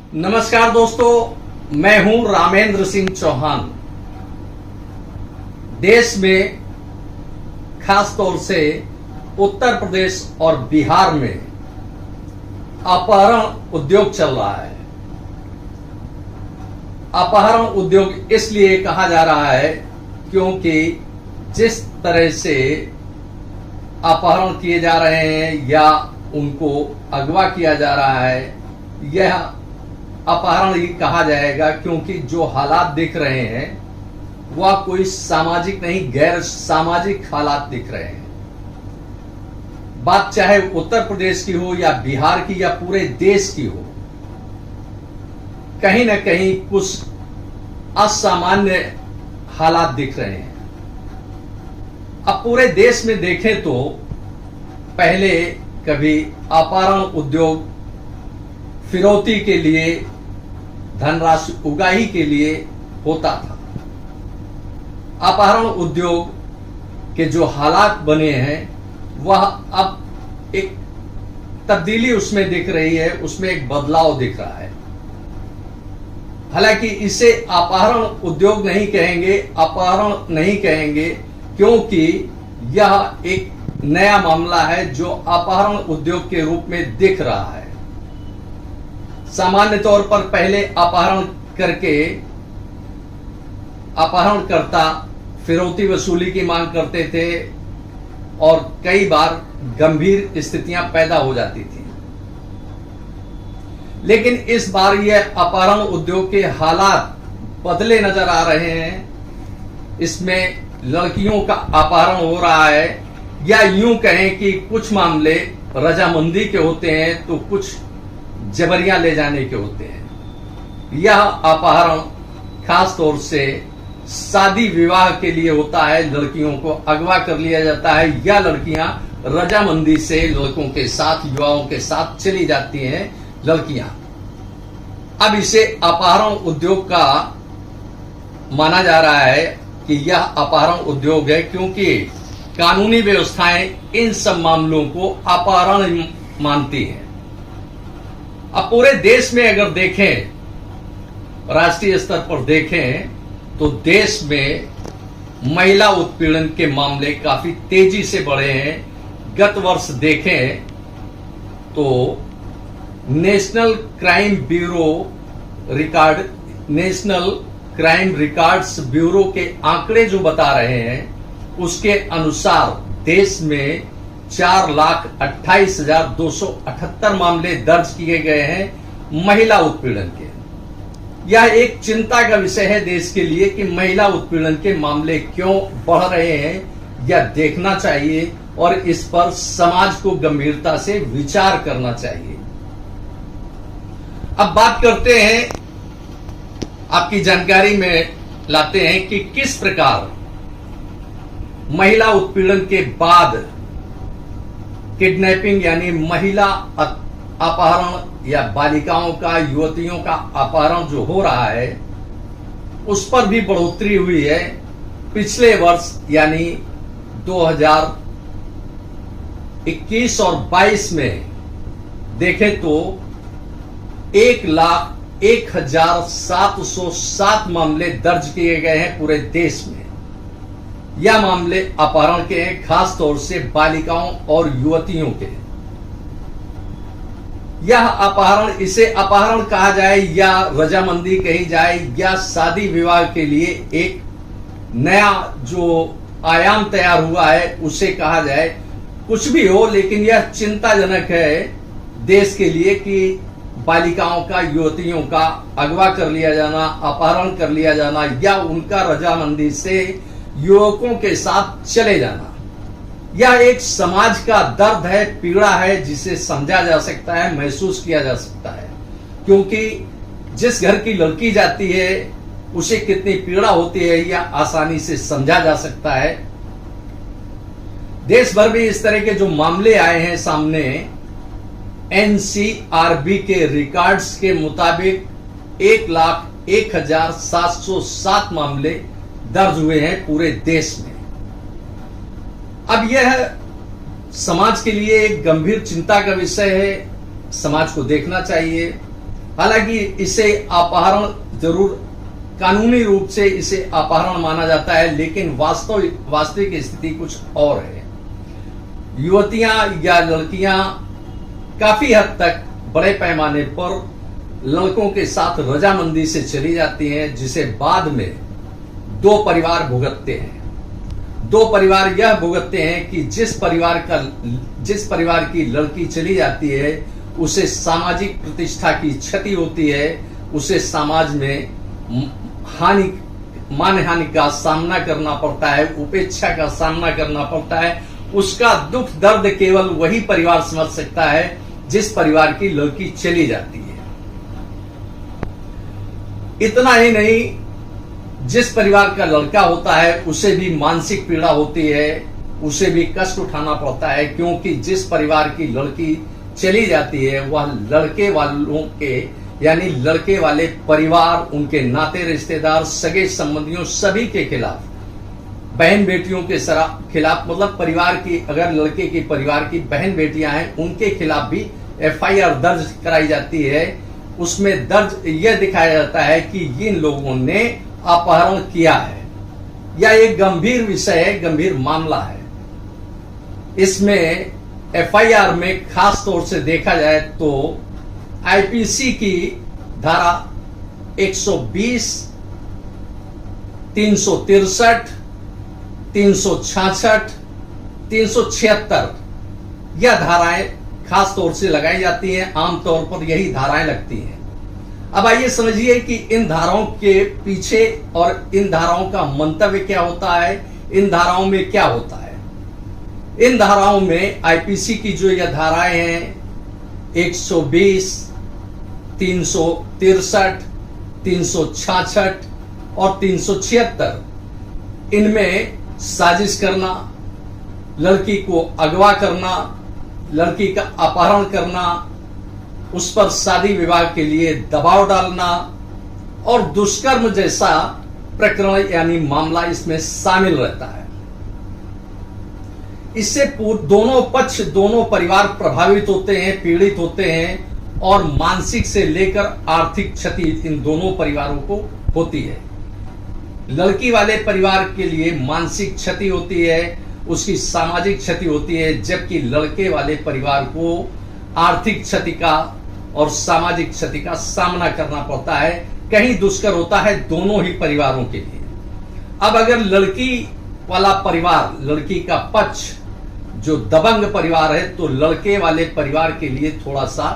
नमस्कार दोस्तों, मैं हूं रामेंद्र सिंह चौहान। देश में खास तौर से उत्तर प्रदेश और बिहार में अपहरण उद्योग चल रहा है। अपहरण उद्योग इसलिए कहा जा रहा है क्योंकि जिस तरह से अपहरण किए जा रहे हैं या उनको अगवा किया जा रहा है, यह अपहरण ही कहा जाएगा, क्योंकि जो हालात दिख रहे हैं वह कोई सामाजिक नहीं, गैर सामाजिक हालात दिख रहे हैं। बात चाहे उत्तर प्रदेश की हो या बिहार की या पूरे देश की हो, कहीं ना कहीं कुछ असामान्य हालात दिख रहे हैं। अब पूरे देश में देखें तो पहले कभी अपहरण उद्योग फिरौती के लिए, धनराशि उगाही के लिए होता था। अपहरण उद्योग के जो हालात बने हैं वह अब एक तब्दीली उसमें दिख रही है, उसमें एक बदलाव दिख रहा है। हालांकि इसे अपहरण उद्योग नहीं कहेंगे, अपहरण नहीं कहेंगे, क्योंकि यह एक नया मामला है जो अपहरण उद्योग के रूप में दिख रहा है। सामान्य तौर पर पहले अपहरण करके अपहरणकर्ता फिरौती वसूली की मांग करते थे और कई बार गंभीर स्थितियां पैदा हो जाती थी। लेकिन इस बार यह अपहरण उद्योग के हालात बदले नजर आ रहे हैं। इसमें लड़कियों का अपहरण हो रहा है, या यूं कहें कि कुछ मामले रजामंदी के होते हैं तो कुछ जबरियां ले जाने के होते हैं। यह अपहरण खास तौर से शादी विवाह के लिए होता है। लड़कियों को अगवा कर लिया जाता है या लड़कियां रजामंदी से लड़कों के साथ, युवाओं के साथ चली जाती हैं लड़कियां। अब इसे अपहरण उद्योग का माना जा रहा है कि यह अपहरण उद्योग है, क्योंकि कानूनी व्यवस्थाएं इन सब मामलों को अपहरण मानती हैं। अब पूरे देश में अगर देखें, राष्ट्रीय स्तर पर देखें, तो देश में महिला उत्पीड़न के मामले काफी तेजी से बढ़े हैं। गत वर्ष देखें तो नेशनल क्राइम रिकॉर्ड्स ब्यूरो के आंकड़े जो बता रहे हैं, उसके अनुसार देश में 4,28,278 मामले दर्ज किए गए हैं महिला उत्पीड़न के। यह एक चिंता का विषय है देश के लिए कि महिला उत्पीड़न के मामले क्यों बढ़ रहे हैं, यह देखना चाहिए और इस पर समाज को गंभीरता से विचार करना चाहिए। अब बात करते हैं, आपकी जानकारी में लाते हैं कि किस प्रकार महिला उत्पीड़न के बाद किडनैपिंग यानी महिला अपहरण या बालिकाओं का, युवतियों का अपहरण जो हो रहा है, उस पर भी बढ़ोतरी हुई है। पिछले वर्ष यानी 2021 और 22 में देखें तो 1,01,707 मामले दर्ज किए गए हैं पूरे देश में। यह मामले अपहरण के हैं, खास तौर से बालिकाओं और युवतियों के। यह अपहरण, इसे अपहरण कहा जाए या रजामंदी कही जाए या शादी विवाह के लिए एक नया जो आयाम तैयार हुआ है उसे कहा जाए, कुछ भी हो, लेकिन यह चिंताजनक है देश के लिए कि बालिकाओं का, युवतियों का अगवा कर लिया जाना, अपहरण कर लिया जाना या उनका रजामंदी से युवकों के साथ चले जाना। यह एक समाज का दर्द है, पीड़ा है, जिसे समझा जा सकता है, महसूस किया जा सकता है। क्योंकि जिस घर की लड़की जाती है उसे कितनी पीड़ा होती है यह आसानी से समझा जा सकता है। देश भर में इस तरह के जो मामले आए हैं सामने, एनसीआरबी के रिकॉर्ड्स के मुताबिक 1,01,707 मामले दर्ज हुए हैं पूरे देश में। अब यह समाज के लिए एक गंभीर चिंता का विषय है, समाज को देखना चाहिए। हालांकि इसे अपहरण जरूर कानूनी रूप से इसे अपहरण माना जाता है, लेकिन वास्तविक स्थिति कुछ और है। युवतियां या लड़कियां काफी हद तक बड़े पैमाने पर लड़कों के साथ रजामंदी से चली जाती हैं, जिसे बाद में दो परिवार भुगतते हैं। दो परिवार यह भुगतते हैं कि जिस परिवार की लड़की चली जाती है उसे सामाजिक प्रतिष्ठा की क्षति होती है, उसे समाज में मानहानि का सामना करना पड़ता है, उपेक्षा का सामना करना पड़ता है। उसका दुख दर्द केवल वही परिवार समझ सकता है जिस परिवार की लड़की चली जाती है। इतना ही नहीं, जिस परिवार का लड़का होता है उसे भी मानसिक पीड़ा होती है, उसे भी कष्ट उठाना पड़ता है, क्योंकि जिस परिवार की लड़की चली जाती है वह लड़के वालों के यानी लड़के वाले परिवार, उनके नाते रिश्तेदार, सगे संबंधियों सभी के खिलाफ, बहन बेटियों के खिलाफ, मतलब परिवार की, अगर लड़के की परिवार की बहन बेटियां हैं उनके खिलाफ भी FIR दर्ज कराई जाती है। उसमें दर्ज यह दिखाया जाता है कि इन लोगों ने अपहरण किया है। यह एक गंभीर विषय है, गंभीर मामला है। इसमें FIR में खास तौर से देखा जाए तो IPC की धारा 120, 363, 366, 376 यह धाराएं खास तौर से लगाई जाती हैं। आमतौर पर यही धाराएं लगती हैं। अब आइए समझिए कि इन धाराओं के पीछे और इन धाराओं का मंतव्य क्या होता है, इन धाराओं में क्या होता है। इन धाराओं में IPC की जो यह धाराएं हैं 120, 363, 366 और 376, इनमें साजिश करना, लड़की को अगवा करना, लड़की का अपहरण करना, उस पर शादी विवाह के लिए दबाव डालना और दुष्कर्म जैसा प्रकरण यानी मामला इसमें शामिल रहता है। इससे दोनों पक्ष, दोनों परिवार प्रभावित होते हैं, पीड़ित होते हैं और मानसिक से लेकर आर्थिक क्षति इन दोनों परिवारों को होती है। लड़की वाले परिवार के लिए मानसिक क्षति होती है, उसकी सामाजिक क्षति होती है, जबकि लड़के वाले परिवार को आर्थिक क्षति का और सामाजिक क्षति का सामना करना पड़ता है। कहीं दुष्कर होता है दोनों ही परिवारों के लिए। अब अगर लड़की वाला परिवार, लड़की का पक्ष जो दबंग परिवार है, तो लड़के वाले परिवार के लिए थोड़ा सा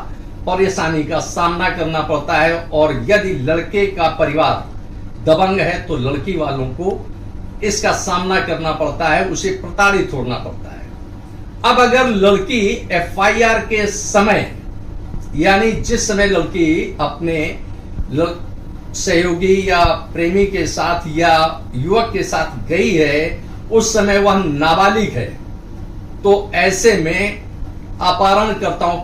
परेशानी का सामना करना पड़ता है, और यदि लड़के का परिवार दबंग है तो लड़की वालों को इसका सामना करना पड़ता है, उसे प्रताड़ित होना पड़ता है। अब अगर लड़की FIR के समय, यानी जिस समय लड़की अपने सहयोगी या प्रेमी के साथ या युवक के साथ गई है, उस समय वह नाबालिग है, तो ऐसे में अपहरणकर्ताओं,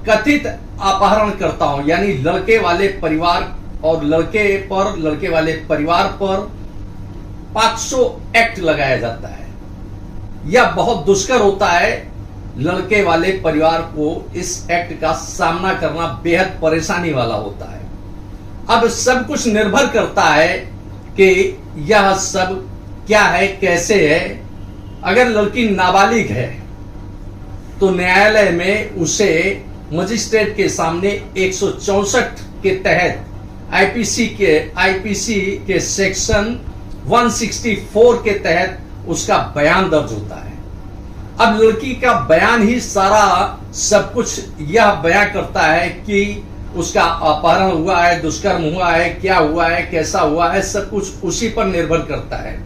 कथित अपहरणकर्ताओं यानी लड़के वाले परिवार और लड़के वाले परिवार पर POCSO एक्ट लगाया जाता है। यह बहुत दुष्कर होता है। लड़के वाले परिवार को इस एक्ट का सामना करना बेहद परेशानी वाला होता है। अब सब कुछ निर्भर करता है कि यह सब क्या है, कैसे है। अगर लड़की नाबालिग है तो न्यायालय में उसे मजिस्ट्रेट के सामने 164 के तहत IPC के सेक्शन 164 के तहत उसका बयान दर्ज होता है। अब लड़की का बयान ही सारा सब कुछ यह बयान करता है कि उसका अपहरण हुआ है, दुष्कर्म हुआ है, क्या हुआ है, कैसा हुआ है, सब कुछ उसी पर निर्भर करता है।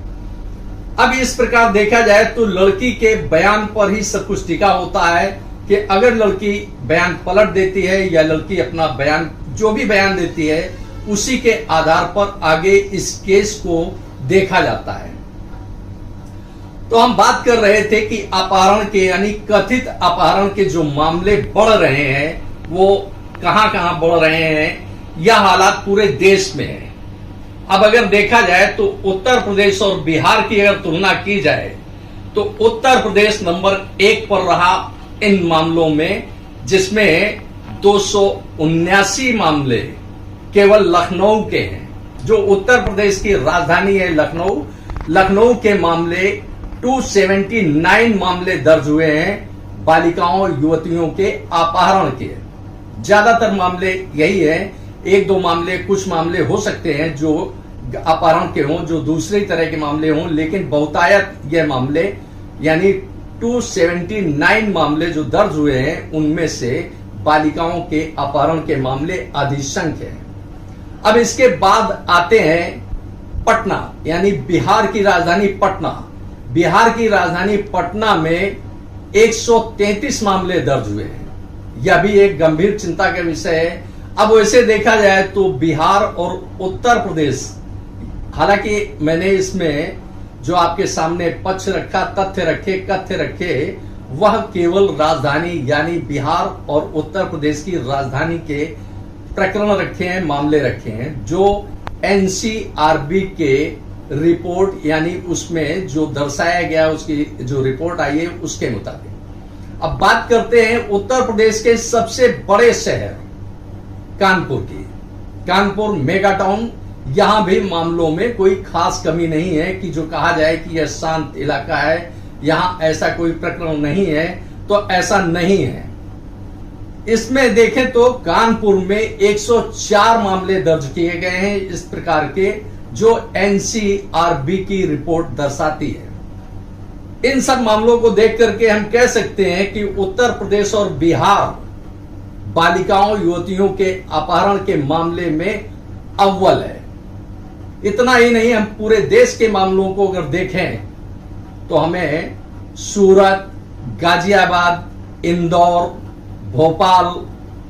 अब इस प्रकार देखा जाए तो लड़की के बयान पर ही सब कुछ टिका होता है कि अगर लड़की बयान पलट देती है या लड़की अपना बयान, जो भी बयान देती है, उसी के आधार पर आगे इस केस को देखा जाता है। तो हम बात कर रहे थे कि अपहरण के यानी कथित अपहरण के जो मामले बढ़ रहे हैं वो कहां बढ़ रहे हैं। यह हालात पूरे देश में है। अब अगर देखा जाए तो उत्तर प्रदेश और बिहार की अगर तुलना की जाए तो उत्तर प्रदेश नंबर 1 पर रहा इन मामलों में, जिसमें 279 मामले केवल लखनऊ के हैं। जो उत्तर प्रदेश की राजधानी है लखनऊ, लखनऊ के मामले 279 मामले दर्ज हुए हैं बालिकाओं और युवतियों के अपहरण के। ज्यादातर मामले यही है, एक दो मामले, कुछ मामले हो सकते हैं जो अपहरण के हों, जो दूसरी तरह के मामले हों, लेकिन बहुतायत ये मामले यानी 279 मामले जो दर्ज हुए हैं उनमें से बालिकाओं के अपहरण के मामले अधिसंख्य हैं। अब इसके बाद आते हैं पटना, यानी बिहार की राजधानी पटना। बिहार की राजधानी पटना में 133 मामले दर्ज हुए हैं। यह भी एक गंभीर चिंता का विषय है। अब वैसे देखा जाए तो बिहार और उत्तर प्रदेश, हालांकि मैंने इसमें जो आपके सामने पक्ष रखा, कथ्य रखे, वह केवल राजधानी यानी बिहार और उत्तर प्रदेश की राजधानी के प्रकरण रखे हैं, मामले रखे हैं, जो एनसीआरबी के रिपोर्ट यानी उसमें जो दर्शाया गया, उसकी जो रिपोर्ट आई है उसके मुताबिक। अब बात करते हैं उत्तर प्रदेश के सबसे बड़े शहर कानपुर की। कानपुर मेगा टाउन, यहां भी मामलों में कोई खास कमी नहीं है कि जो कहा जाए कि यह शांत इलाका है, यहां ऐसा कोई प्रकरण नहीं है, तो ऐसा नहीं है। इसमें देखें तो कानपुर में 104 मामले दर्ज किए गए हैं इस प्रकार के, जो एनसीआरबी की रिपोर्ट दर्शाती है। इन सब मामलों को देख करके हम कह सकते हैं कि उत्तर प्रदेश और बिहार बालिकाओं युवतियों के अपहरण के मामले में अव्वल है। इतना ही नहीं, हम पूरे देश के मामलों को अगर देखें तो हमें सूरत, गाजियाबाद, इंदौर, भोपाल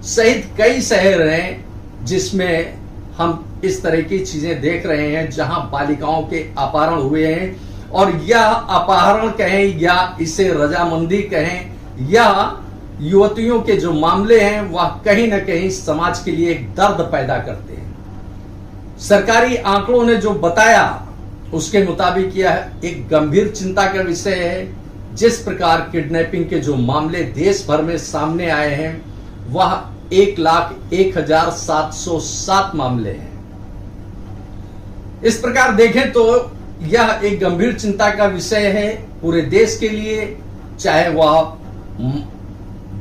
सहित कई शहर हैं जिसमें हम इस तरह की चीजें देख रहे हैं जहां बालिकाओं के अपहरण हुए हैं। और यह अपहरण कहें या इसे रजामंदी कहें या युवतियों के जो मामले हैं वह कहीं ना कहीं समाज के लिए एक दर्द पैदा करते हैं। सरकारी आंकड़ों ने जो बताया उसके मुताबिक यह एक गंभीर चिंता का विषय है। जिस प्रकार किडनैपिंग के जो मामले देश भर में सामने आए हैं वह 1,01,707 मामले हैं। इस प्रकार देखें तो यह एक गंभीर चिंता का विषय है पूरे देश के लिए, चाहे वह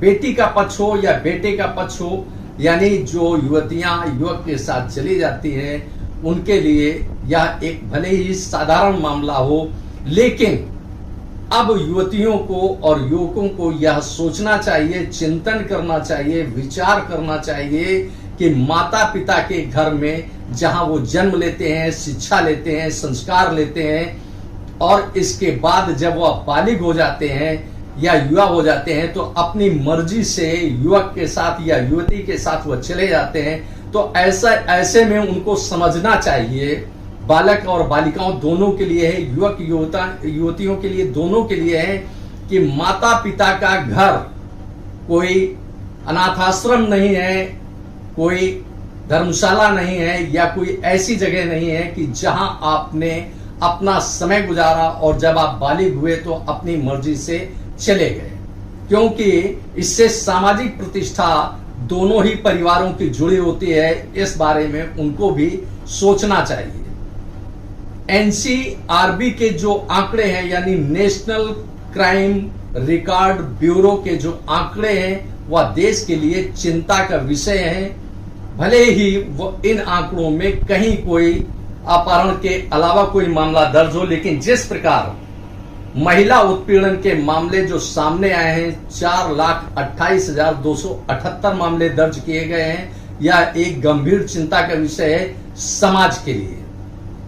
बेटी का पक्ष हो या बेटे का पक्ष हो, यानी जो युवतियां युवक के साथ चली जाती हैं उनके लिए यह एक भले ही साधारण मामला हो, लेकिन अब युवतियों को और युवकों को यह सोचना चाहिए, चिंतन करना चाहिए, विचार करना चाहिए कि माता पिता के घर में जहां वो जन्म लेते हैं, शिक्षा लेते हैं, संस्कार लेते हैं और इसके बाद जब वह बालिग हो जाते हैं या युवा हो जाते हैं तो अपनी मर्जी से युवक के साथ या युवती के साथ वह चले जाते हैं, तो ऐसे में उनको समझना चाहिए, बालक और बालिकाओं दोनों के लिए है, युवक युवतियों के लिए दोनों के लिए है कि माता पिता का घर कोई अनाथाश्रम नहीं है, कोई धर्मशाला नहीं है या कोई ऐसी जगह नहीं है कि जहां आपने अपना समय गुजारा और जब आप बालिग हुए तो अपनी मर्जी से चले गए, क्योंकि इससे सामाजिक प्रतिष्ठा दोनों ही परिवारों की जुड़ी होती है। इस बारे में उनको भी सोचना चाहिए। एनसीआरबी के जो आंकड़े हैं यानी नेशनल क्राइम रिकॉर्ड ब्यूरो के जो आंकड़े हैं वह देश के लिए चिंता का विषय है। भले ही वो इन आंकड़ों में कहीं कोई अपहरण के अलावा कोई मामला दर्ज हो, लेकिन जिस प्रकार महिला उत्पीड़न के मामले जो सामने आए हैं 4,28,278 मामले दर्ज किए गए हैं, यह एक गंभीर चिंता का विषय है समाज के लिए।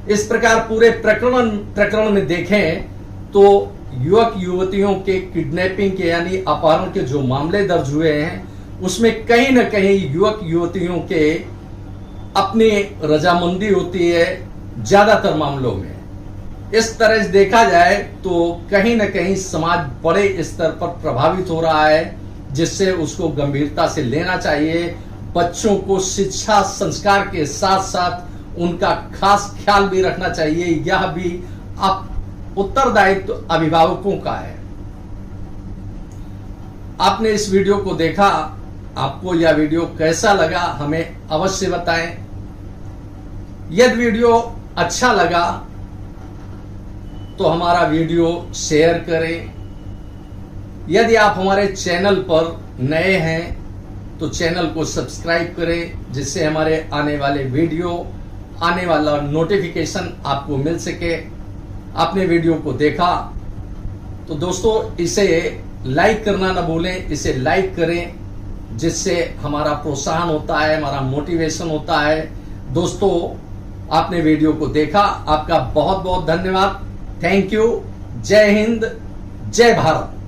इस प्रकार पूरे प्रकरण में देखें तो युवक युवतियों के किडनैपिंग के यानी अपहरण के जो मामले दर्ज हुए हैं उसमें कहीं न कहीं युवक युवतियों के अपनी रजामंदी होती है ज्यादातर मामलों में। इस तरह से देखा जाए तो कहीं न कहीं समाज बड़े स्तर पर प्रभावित हो रहा है, जिससे उसको गंभीरता से लेना चाहिए। बच्चों को शिक्षा संस्कार के साथ साथ उनका खास ख्याल भी रखना चाहिए। यह भी उत्तरदायित्व अभिभावकों का है। आपने इस वीडियो को देखा, आपको यह वीडियो कैसा लगा हमें अवश्य बताएं। यदि वीडियो अच्छा लगा तो हमारा वीडियो शेयर करें। यदि आप हमारे चैनल पर नए हैं तो चैनल को सब्सक्राइब करें, जिससे हमारे आने वाले वीडियो, आने वाला नोटिफिकेशन आपको मिल सके। आपने वीडियो को देखा तो दोस्तों इसे लाइक करना ना भूलें, इसे लाइक करें, जिससे हमारा प्रोत्साहन होता है, हमारा मोटिवेशन होता है। दोस्तों आपने वीडियो को देखा, आपका बहुत बहुत धन्यवाद। Thank you. जय हिंद, जय भारत।